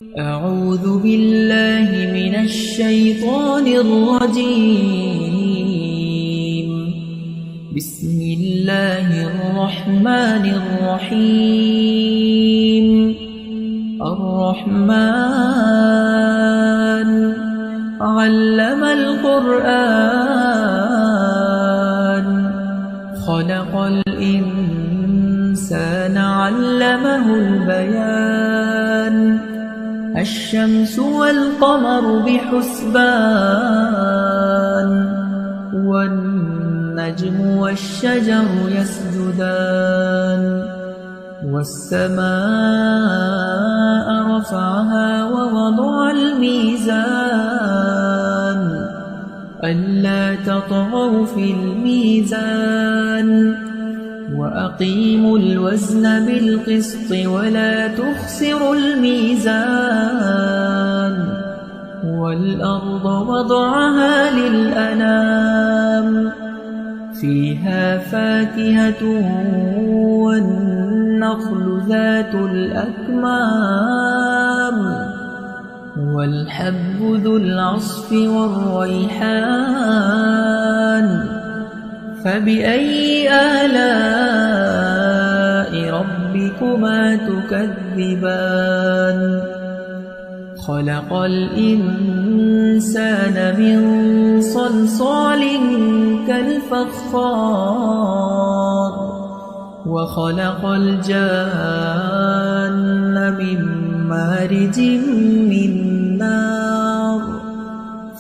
أعوذ بالله من الشيطان الرجيم. بسم الله الرحمن الرحيم. الرحمن علم القرآن خلق الإنسان علمه البيان الشمس والقمر بحسبان والنجم والشجر يسجدان والسماء رفعها ووضع الميزان ألا تطغوا في الميزان وأقيموا الوزن بالقسط ولا تخسروا الميزان والأرض وضعها للأنام فيها فاكهة والنخل ذات الأكمام والحب ذو العصف والريحان فبأي آلاء ربكما تكذبان خلق الإنسان من صلصال كالفخار وخلق الجان من مارج من نار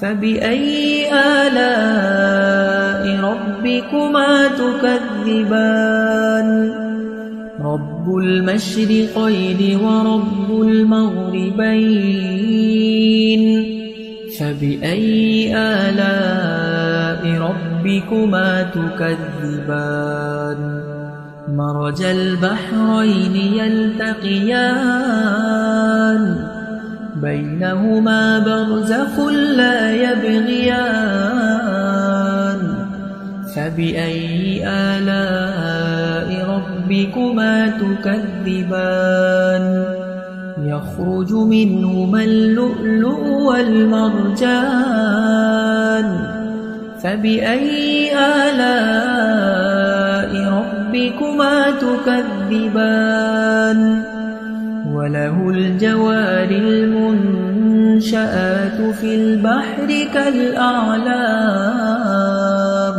فبأي آلاء ربكما تكذبان رب المشرقين ورب المغربين فبأي آلاء ربكما تكذبان مرج البحرين يلتقيان بينهما برزخ لا يبغيان فبأي آلاء ربكما تكذبان يخرج منهما اللؤلؤ والمرجان فبأي آلاء ربكما تكذبان وله الجوار المنشآت في البحر كالأعلام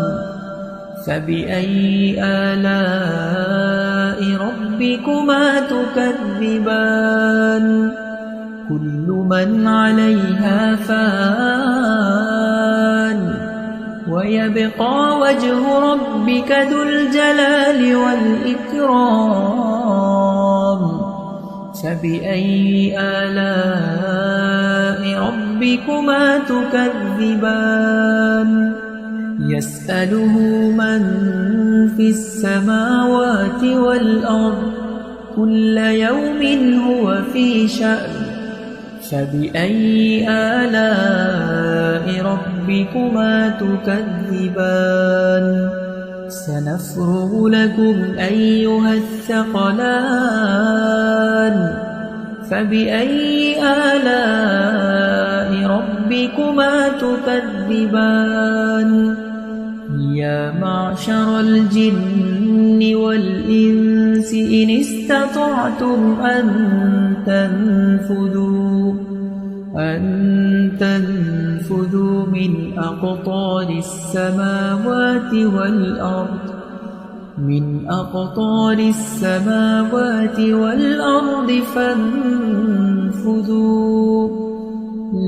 فبأي آلاء ربكما تكذبان كل من عليها فان ويبقى وجه ربك ذو الجلال والإكرام فبأي آلاء ربكما تكذبان يسأله من في السماوات والأرض كل يوم هو في شأن فبأي آلاء ربكما تكذبان سنفرغ لكم أيها الثقلان فبأي آلاء ربكما تكذبان يا معشر الجن والإنس إن استطعتم أن تنفذوا من أقطار السماوات والأرض فانفذوا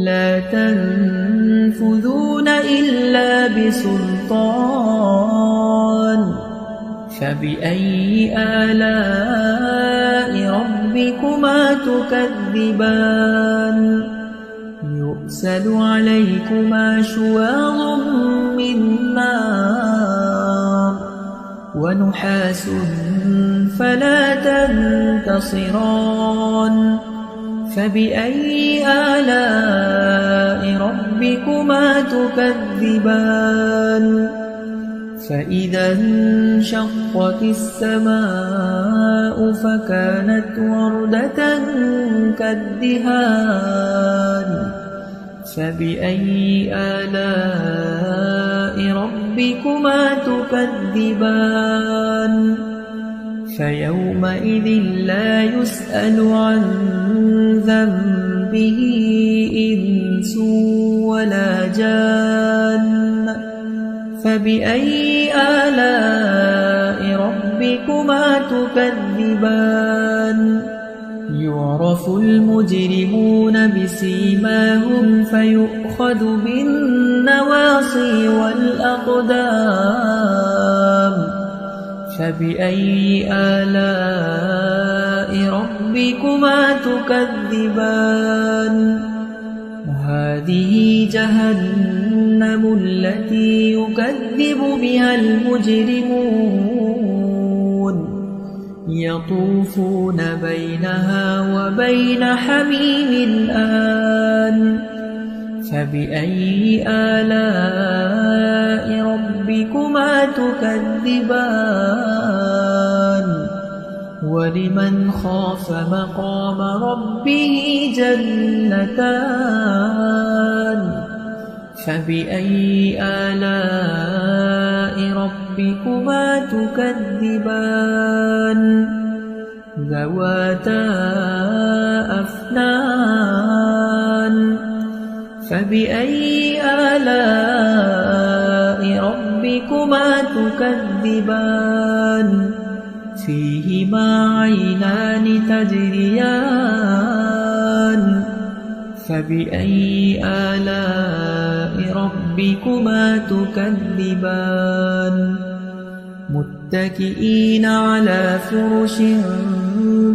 لا تنفذون إلا بسلطان فبأي آلاء ربكما تكذبان يرسل عليكما شواظ من نار ونحاس فلا تنتصران فبأي آلاء ربكما تكذبان فإذا انشقت السماء فكانت وردة كالدهان فبأي آلاء ربكما تكذبان فيومئذ لا يسأل عن ذنبه إنس ولا جان فبأي آلاء ربكما تكذبان يعرف المجرمون بسيماهم فيؤخذ بالنواصي والأقدام فبأي آلاء ربكما تكذبان هذه جهنم التي يكذب بها المجرمون يطوفون بينها وبين حميم آن فبأي آلاء ربكما تكذبان ولمن خاف مقام ربه جنتان فبأي آلاء ربكما تكذبان ذواتا أفنان فبأي آلاء ربكما تكذبان فيهما عينان تجريان فبأي آلاء ربكما تكذبان متكئين على فرش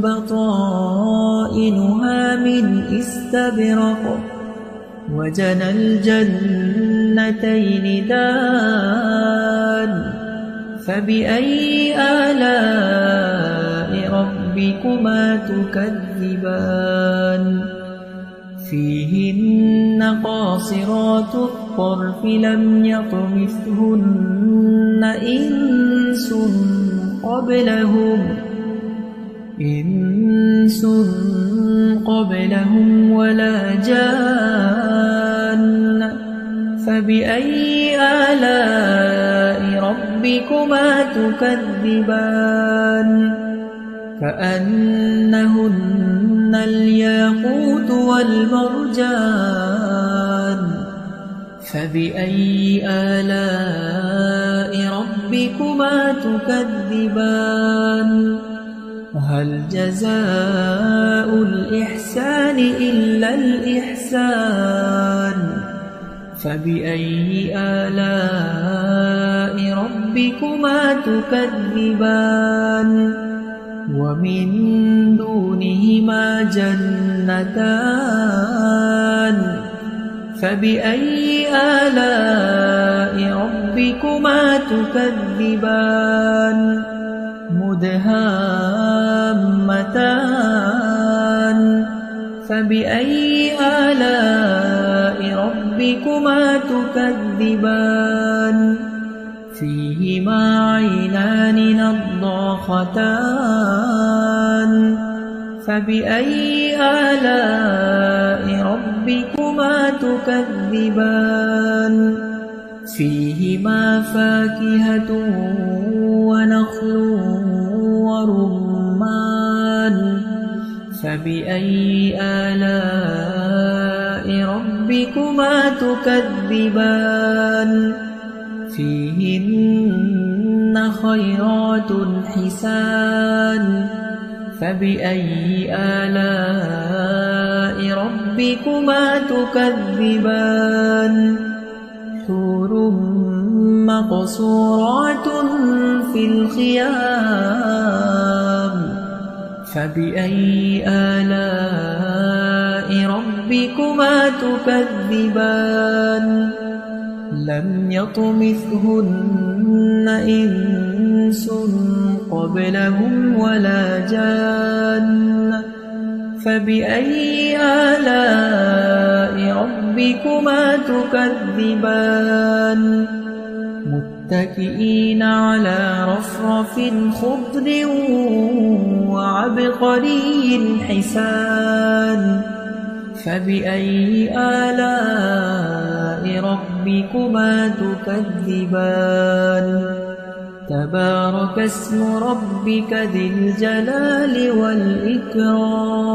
بطائنها من استبرق وجنى الجنتين دان فبأي آلاء ربكما تكذبان فيهن قاصرات الطرف لم يطمثهن إنس قبلهم ولا جان فبأي آلاء ربكما تكذبان كأنهن الياقوت والمرجان فبأي آلاء ربكما تكذبان هل جزاء الإحسان إلا الإحسان فبأي آلاء ربكما تكذبان ومن دونهما جنتان فبأي آلاء ربكما تكذبان مدهامتان فبأي آلاء ربكما تكذبان فيهما عينان نضاختان فبأي آلاء ربكما تكذبان فيهما فاكهة ونخل ورمان فبأي آلاء ربكما تكذبان فيهن خيرات حسان فبأي آلاء ربكما تكذبان حور مقصورات في الخيام فبأي آلاء ربكما تكذبان لم يطمثهن إنس قبلهم ولا جان فبأي آلاء ربكما تكذبان متكئين على رفرف خضر وعبقري حسان فبأي آلاء ربكما تكذبان تبارك اسم ربك ذي الجلال والإكرام